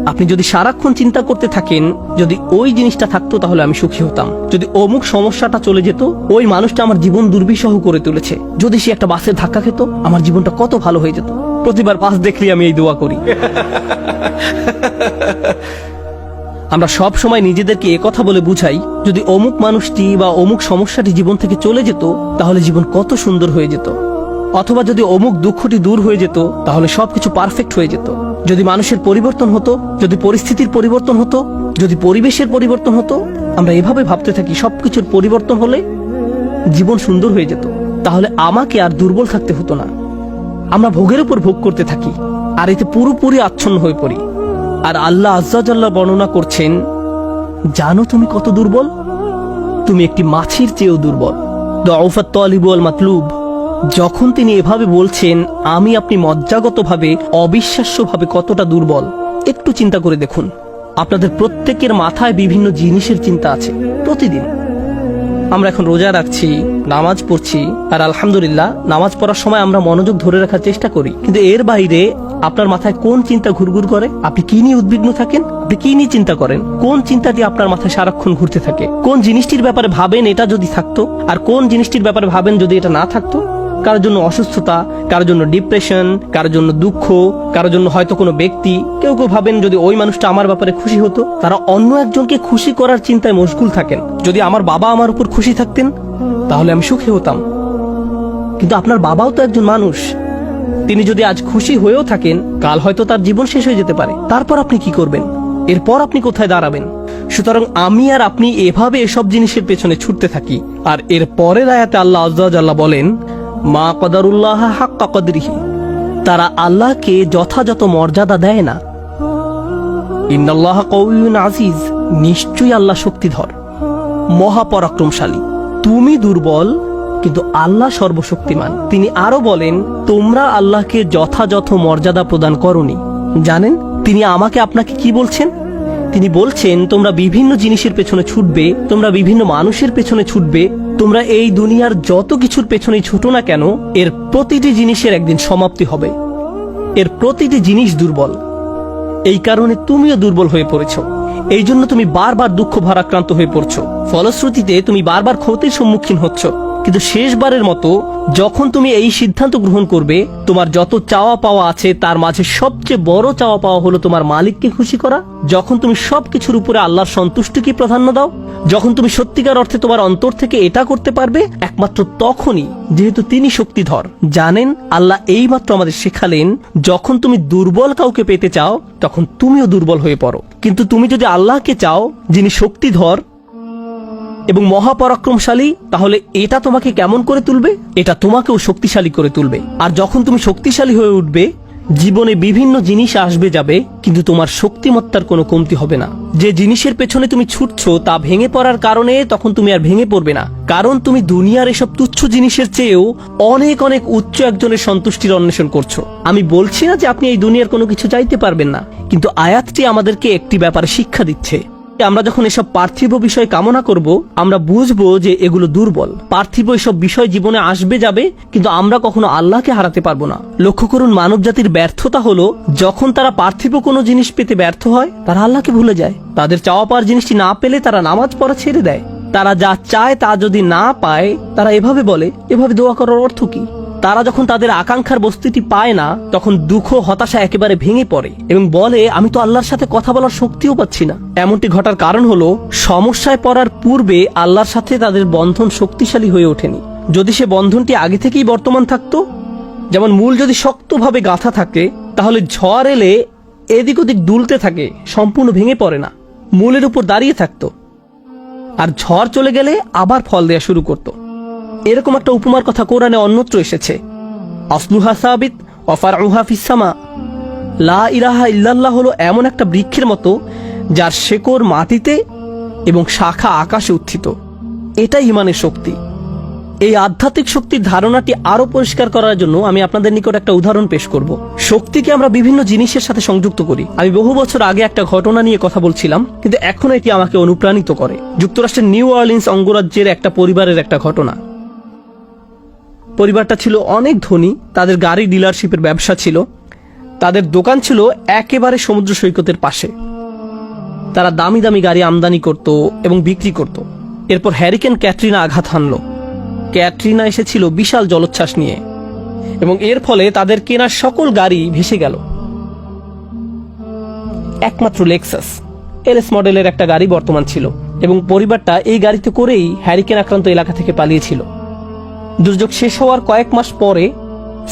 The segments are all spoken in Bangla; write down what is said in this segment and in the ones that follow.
আপনি যদি সারাক্ষণ চিন্তা করতে থাকেন যদি ওই জিনিসটা থাকতো তাহলে আমি সুখী হতাম, যদি অমুক সমস্যাটা চলে যেত, ওই মানুষটা আমার জীবন দুর্বিষহ করে তুলেছে, যদি সে একটা বাসের ধাক্কা খেত আমার জীবনটা কত ভালো হয়ে যেত। প্রতিবার বাস দেখলে আমি এই দোয়া করি। আমরা সব সময় নিজেদেরকে একথা বলে বুঝাই যদি অমুক মানুষটি বা অমুক সমস্যাটি জীবন থেকে চলে যেত তাহলে জীবন কত সুন্দর হয়ে যেত, অথবা যদি অমুক দুঃখটি দূর হয়ে যেত তাহলে সবকিছু পারফেক্ট হয়ে যেত। যদি মানুষের পরিবর্তন হতো, যদি পরিস্থিতির পরিবর্তন হতো, যদি পরিবেশের পরিবর্তন হতো, আমরা এভাবে ভাবতে থাকি সবকিছুর পরিবর্তন হলে জীবন সুন্দর হয়ে যেত, তাহলে আমাকে আর দুর্বল থাকতে হতো না। আমরা ভোগের উপর ভোগ করতে থাকি আর এতে পুরোপুরি আচ্ছন্ন হয়ে পড়ি। আর আল্লাহ আজ্জা জাল্লা বর্ণনা করছেন, জানো তুমি কত দুর্বল? তুমি একটি মাছির চেয়েও দুর্বল। দুআফাত তালিব ওয়াল মাতলুব। যখন তিনি এভাবে বলছেন আমি আপনি মজ্জাগতভাবে অবিশ্বাস্যভাবে কতটা দুর্বল, একটু চিন্তা করে দেখুন। আপনাদের প্রত্যেকের মাথায় বিভিন্ন জিনিসের চিন্তা আছে প্রতিদিন। আমরা এখন রোজা রাখছি, নামাজ পড়ছি, আর আলহামদুলিল্লাহ নামাজ পড়ার সময় আমরা মনোযোগ ধরে রাখার চেষ্টা করি, কিন্তু এর বাইরে আপনার মাথায় কোন চিন্তা ঘুরঘুর করে? আপনি কি নিয়ে উদ্বিগ্ন থাকেন? আপনি কি নিয়ে চিন্তা করেন? কোন চিন্তাটি আপনার মাথায় সারাক্ষণ ঘুরতে থাকে? কোন জিনিসটির ব্যাপারে ভাবেন এটা যদি থাকতো, আর কোন জিনিসটির ব্যাপারে ভাবেন যদি এটা না থাকতো? কারোর জন্য অসুস্থতা, কারোর জন্য ডিপ্রেশন, কারোর জন্য দুঃখ, কারোর জন্য হয়তো কোনো ব্যক্তি। কেউ কেউ ভাবেন যদি ওই মানুষটা আমার ব্যাপারে খুশি হতো। তারা অন্য একজনকে খুশি করার চিন্তায় মশগুল থাকেন। যদি আমার বাবা আমার উপর খুশি থাকতেন তাহলে আমি সুখী হতাম। কিন্তু আপনার বাবাও তো একজন মানুষ, তিনি যদি আজ খুশি হয়েও থাকেন কাল হয়তো তার জীবন শেষ হয়ে যেতে পারে। তারপর আপনি কি করবেন? এরপর আপনি কোথায় দাঁড়াবেন? সুতরাং আমি আর আপনি এভাবে এসব জিনিসের পেছনে ছুটতে থাকি। আর এর পরের আয়াতে আল্লাহ আজ্জা জাল্লা বলেন, মা কদারুল্লাহ হাক্কা কদরিহি, তারা আল্লাহকে যথাযথ মর্যাদা দেয় না। ইন্নাল্লাহ কাউইয়ুন আজিজ, নিশ্চয়ই আল্লাহ শক্তিধর, মহাপরাক্রমশালী। তুমি দুর্বল কিন্তু আল্লাহ সর্বশক্তিমান। তিনি আরো বলেন, তোমরা আল্লাহকে যথাযথ মর্যাদা প্রদান করনি। জানেন তিনি আমাকে আপনাকে কি বলছেন? তিনি বলছেন তোমরা বিভিন্ন জিনিসের পেছনে ছুটবে, তোমরা বিভিন্ন মানুষের পেছনে ছুটবে, তোমরা এই দুনিয়ার যত কিছুর পেছনেই ছুটো না কেন এর প্রতিটি জিনিসের একদিন সমাপ্তি হবে। এর প্রতিটি জিনিস দুর্বল। এই কারণে তুমিও দুর্বল হয়ে পড়েছ। এই জন্য তুমি বারবার দুঃখ ভারাক্রান্ত হয়ে পড়ছো। ফলশ্রুতিতে তুমি বারবার ক্ষতির সম্মুখীন হচ্ছ। কিন্তু শেষবারের মতো যখন তুমি এই সিদ্ধান্ত গ্রহণ করবে তোমার যত চাওয়া পাওয়া আছে তার মাঝে সবচেয়ে বড় চাওয়া পাওয়া হলো তোমার মালিককে খুশি করা, যখন তুমি সবকিছুর উপরে আল্লাহর সন্তুষ্টিকে প্রাধান্য দাও, যখন তুমি সত্যিকার অর্থে তোমার অন্তর থেকে এটা করতে পারবে, একমাত্র তখনই, যেহেতু তিনি শক্তিধর। জানেন আল্লাহ এইমাত্র আমাদের শেখালেন যখন তুমি দুর্বল কাউকে পেতে চাও তখন তুমিও দুর্বল হয়ে পড়ো, কিন্তু তুমি যদি আল্লাহকে চাও যিনি শক্তিধর এবং মহাপরাক্রমশালী, তাহলে এটা তোমাকে কেমন করে তুলবে? এটা তোমাকেও শক্তিশালী করে তুলবে। আর যখন তুমি শক্তিশালী হয়ে উঠবে জীবনে বিভিন্ন জিনিস আসবে যাবে, কিন্তু তোমার শক্তিমত্তার কোনো কমতি হবে না। যে জিনিসের পেছনে তুমি ছুটছো তা ভেঙে পড়ার কারণে তখন তুমি আর ভেঙে পড়বে না, কারণ তুমি দুনিয়ার এসব তুচ্ছ জিনিসের চেয়েও অনেক অনেক উচ্চ একজনের সন্তুষ্টির অন্বেষণ করছো। আমি বলছি না যে আপনি এই দুনিয়ার কোনো কিছু চাইতে পারবেন না, কিন্তু আয়াতটি আমাদেরকে একটি ব্যাপারে শিক্ষা দিচ্ছে। আমরা যখন এসব পার্থিব বিষয় কামনা করব আমরা বুঝবো যে এগুলো দুর্বল। পার্থিব এসব বিষয় জীবনে আসবে যাবে, কিন্তু আমরা কখনো আল্লাহকে হারাতে পারবো না। লক্ষ্য করুন, মানব জাতির ব্যর্থতা হলো যখন তারা পার্থিব কোনো জিনিস পেতে ব্যর্থ হয় তারা আল্লাহকে ভুলে যায়। তাদের চাওয়া পাওয়ার জিনিসটি না পেলে তারা নামাজ পড়া ছেড়ে দেয়। তারা যা চায় তা যদি না পায় তারা এভাবে বলে, এভাবে দোয়া করার অর্থ কি? তারা যখন তাদের আকাঙ্ক্ষার বস্তুটি পায় না তখন দুঃখ হতাশা একেবারে ভেঙে পড়ে এবং বলে আমি তো আল্লাহর সাথে কথা বলার শক্তিও পাচ্ছি না। এমনটি ঘটার কারণ হলো সমস্যায় পড়ার পূর্বে আল্লাহর সাথে তাদের বন্ধন শক্তিশালী হয়ে ওঠেনি। যদি সে বন্ধনটি আগে থেকেই বর্তমান থাকতো, যেমন মূল যদি শক্তভাবে গাঁথা থাকে তাহলে ঝড় এলে এদিক ওদিক দুলতে থাকে, সম্পূর্ণ ভেঙে পড়ে না, মূলের উপর দাঁড়িয়ে থাকতো। আর ঝড় চলে গেলে আবার ফল দেয়া শুরু করতো। এরকম একটা উপমার কথা কোরআনে অন্যত্র এসেছে, আসলুহা সাবিত ওয়া ফারউহা ফিস সামা। লা ইলাহা ইল্লাল্লাহ হলো এমন একটা বৃক্ষের মতো যার শেকড় মাটিতে এবং শাখা আকাশে উত্থিত। এটাই ঈমানের শক্তি। এই আধ্যাত্মিক শক্তির ধারণাটি আরো পরিষ্কার করার জন্য আমি আপনাদের নিকট একটা উদাহরণ পেশ করব। শক্তিকে আমরা বিভিন্ন জিনিসের সাথে সংযুক্ত করি। আমি বহু বছর আগে একটা ঘটনা নিয়ে কথা বলছিলাম, কিন্তু এখন এটি আমাকে অনুপ্রাণিত করে। যুক্তরাষ্ট্রের নিউ অরলিন্স অঙ্গরাজ্যের একটা পরিবারের একটা ঘটনা। পরিবারটা ছিল অনেক ধনী, তাদের গাড়ি ডিলারশিপের ব্যবসা ছিল। তাদের দোকান ছিল একেবারে সমুদ্র সৈকতের পাশে। তারা দামি দামি গাড়ি আমদানি করত এবং বিক্রি করত। এরপর হ্যারিকেন ক্যাটরিনা আঘাত হানল। ক্যাটরিনা এসেছিল বিশাল জলোচ্ছ্বাস নিয়ে এবং এর ফলে তাদের কেনা সকল গাড়ি ভেসে গেল। একমাত্র লেক্সাস এলএস মডেলের একটা গাড়ি বর্তমান ছিল এবং পরিবারটা এই গাড়িতে করেই হ্যারিকেন আক্রান্ত এলাকা থেকে পালিয়েছিল। দুর্যোগ শেষ হওয়ার কয়েক মাস পরে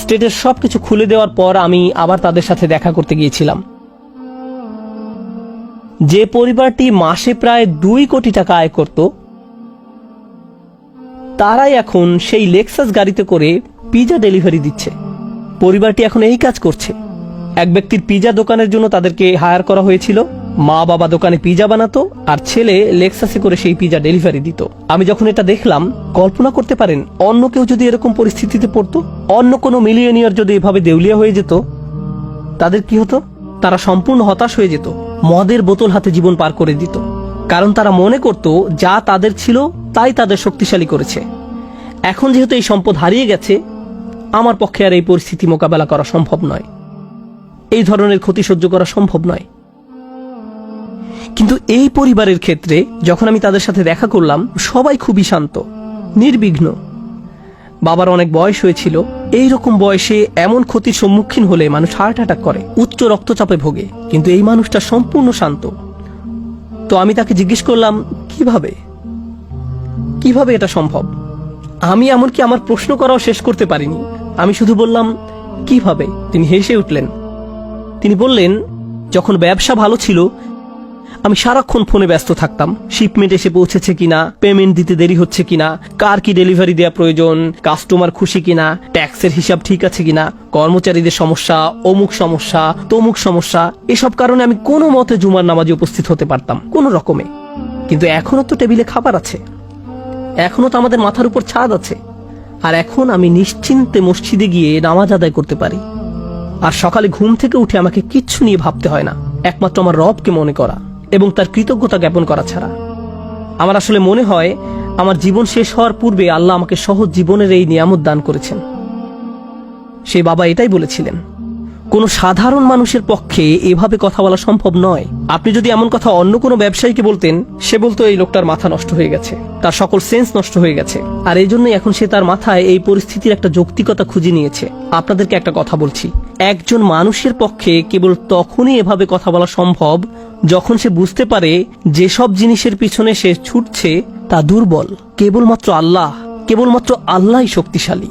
স্টেটের সবকিছু খুলে দেওয়ার পর আমি আবার তাদের সাথে দেখা করতে গিয়েছিলাম। যে পরিবারটি মাসে প্রায় 2 কোটি টাকা আয় করত, তারাই এখন সেই লেক্সাস গাড়িতে করে পিজা ডেলিভারি দিচ্ছে। পরিবারটি এখন এই কাজ করছে। এক ব্যক্তির পিজা দোকানের জন্য তাদেরকে হায়ার করা হয়েছিল। মা বাবা দোকানে পিজা বানাতো আর ছেলে লেক্সাসে করে সেই পিজা ডেলিভারি দিত। আমি যখন এটা দেখলাম, কল্পনা করতে পারেন অন্য কেউ যদি এরকম পরিস্থিতিতে পড়তো, অন্য কোনো মিলিয়নিয়ার যদি এভাবে দেউলিয়া হয়ে যেত, তাদের কি হতো? তারা সম্পূর্ণ হতাশ হয়ে যেত, মদের বোতল হাতে জীবন পার করে দিত। কারণ তারা মনে করত যা তাদের ছিল তাই তাদের শক্তিশালী করেছে। এখন যেহেতু এই সম্পদ হারিয়ে গেছে, আমার পক্ষে আর এই পরিস্থিতি মোকাবেলা করা সম্ভব নয়, এই ধরনের ক্ষতি সহ্য করা সম্ভব নয়। কিন্তু এই পরিবারের ক্ষেত্রে যখন আমি তাদের সাথে দেখা করলাম, সবাই খুবই শান্ত, নির্বিঘ্ন। বাবার অনেক বয়স হয়েছিল। এই রকম বয়সে এমন ক্ষতির সম্মুখীন হলে মানুষ হার্ট অ্যাটাক করে, উচ্চ রক্তচাপে ভোগে, কিন্তু এই মানুষটা সম্পূর্ণ শান্ত। তো আমি তাকে জিজ্ঞেস করলাম, কিভাবে এটা সম্ভব? আমি এমনকি আমার প্রশ্ন করাও শেষ করতে পারিনি। আমি শুধু বললাম, কিভাবে? তিনি হেসে উঠলেন। তিনি বললেন, যখন ব্যবসা ভালো ছিল আমি সারাক্ষণ ফোনে ব্যস্ত থাকতাম। শিপমেন্ট এসে পৌঁছেছে কিনা, পেমেন্ট দিতে দেরি হচ্ছে কিনা, কার কি ডেলিভারি দেওয়া প্রয়োজন, কাস্টমার খুশি কিনা, ট্যাক্সের হিসাব ঠিক আছে কিনা, কর্মচারীদের সমস্যা, অমুক সমস্যা, তমুক সমস্যা। এসব কারণে আমি কোনো মতে জুমার নামাজে উপস্থিত হতে পারতাম কোনো রকমে। কিন্তু এখনো তো টেবিলে খাবার আছে, এখনো তো আমাদের মাথার উপর ছাদ আছে, আর এখন আমি নিশ্চিন্তে মসজিদে গিয়ে নামাজ আদায় করতে পারি। আর সকালে ঘুম থেকে উঠে আমাকে কিচ্ছু নিয়ে ভাবতে হয় না, একমাত্র আমার রবকে মনে করা এবং তার কৃতজ্ঞতা জ্ঞাপন করা ছাড়া। আমার আসলে মনে হয় আমার জীবন শেষ হওয়ার পূর্বে আল্লাহ আমাকে সহজ জীবনের এই নিয়ামত দান করেছেন। সেই বাবা এটাই বলেছিলেন, কোনো সাধারণ মানুষের পক্ষে এভাবে কথা বলা সম্ভব নয়। আপনি যদি এমন কথা অন্য কোনো ব্যবসায়ীকে বলতেন, সে বলতো এই লোকটার মাথা নষ্ট হয়ে গেছে, তার সকল সেন্স নষ্ট হয়ে গেছে। আর এই জন্যই এখন সে তার মাথায় এই পরিস্থিতির একটা যৌক্তিকতা খুঁজে নিয়েছে। আপনাদেরকে একটা কথা বলছি, একজন মানুষের পক্ষে কেবল তখনই এভাবে কথা বলা সম্ভব যখন সে বুঝতে পারে যেসব জিনিসের পিছনে সে ছুটছে তা দুর্বল। কেবলমাত্র আল্লাহই শক্তিশালী।